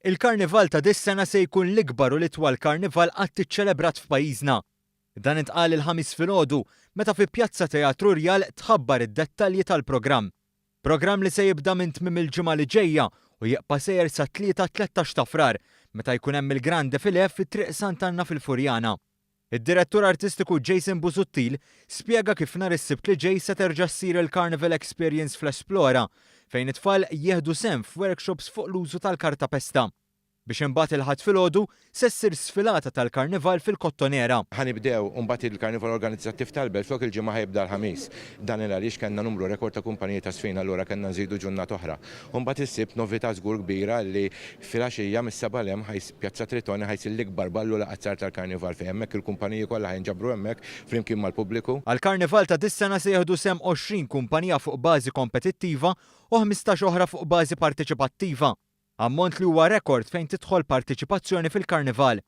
Il-Karnival ta' dis-sena se jkun l-ikbar u l-itwal karnival qatt iċċelebrat f'pajjiżna. Dan intqal il-ħamis filgħodu meta fi Pjazza Teatru Rjal tħabbar id-dettalji tal-programm. Programm li se jibda minn tmiem il-ġimgħa li ġejja u jibqa' sejjer sa 13 ta' frar meta jkun hemm il-Grand Defilé fit-Triq Sant'Anna fil-Furjana. Id-direttur artistiku Jason Busuttil spjega kif nhar is-Sibt li ġej se terġa' ssir il-Carnival Experience fl-Esplora fejn it-tfal jieħdu sehem f'workshops fuq l-użu tal-karta pesta. Biex imbagħad il-ħadd filgħodu se ssir sfilata tal-Karnival fil-Kottonera. Ħanibdew mbagħad il-Karnival Organizzattiv tal-Belt flok il-ġimgħa ħajbda l-ħamis. Dan għaliex kellna numru rekord ta' kumpaniji ta' sfin allura kellna nżidu ġurnata oħra. Mbagħad is-Sibt novità żgur kbira li filgħaxija mis-seba' lem Pjazza Tritoni ħajsir l-ikbar ballu laqazzar tal-Karnival fejn hemmhekk il-kumpaniji kollha ħinġabru hemmhekk flimkien mal-pubbliku. Għall-Karnival ta' dis-sena se jieħdu sehem 20 kumpanija fuq bażi kompetittiva u 15 oħra fuq bażi partiċipattiva. Ammont li huwa rekord fejn tidħol partiċipazzjoni fil-Karnival.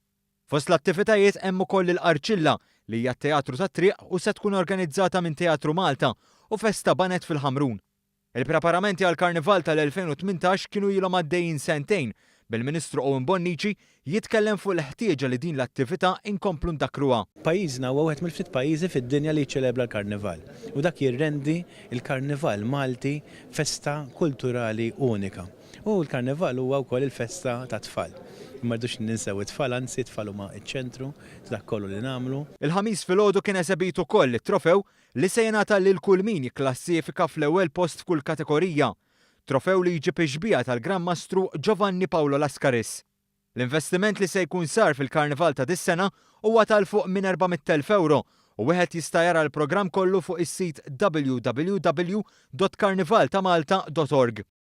Fost l-attivitajiet hemm ukoll il-Qarċilla li hija teatru tat-triq u se tkun organizzata minn Teatru Malta u Festa Banet fil-Ħamrun. Il-preparamenti għall-Karnival tal-2018 kienu ilhom għaddejjin sentejn bil-Ministru Owen Bonnici jitkellem fuq l-ħtieġa li din l-attività inkomplu ndakruha. Pajjiżna huwa wieħed mill-ftit pajjiżi fid-dinja li jiċċelebra l-Karnival u dak jirrendi il-Karnival Malti festa kulturali unika. U l-Karnival huwa wkoll il-festa ta' tfal. M'għandux ninsew it-tfal, anzi t-tfal huma ċ-ċentru ta' dak kollu li nagħmlu. Il-ħamis filgħodu kien eżebit ukoll it-trofew li se jingħata lil kull min jikklassifika fl-ewwel post f'kull kategorija. Trofew li jġib ix-xbija tal-Gran Mastru Giovanni Paolo Lascaris. L-investiment li se jkun sar fil-Karnival ta' dis-sena huwa tal fuq minn 400,000 euro u wieħed jista' jara l-programm kollu fuq is-sit www.karnivaltamalta.org.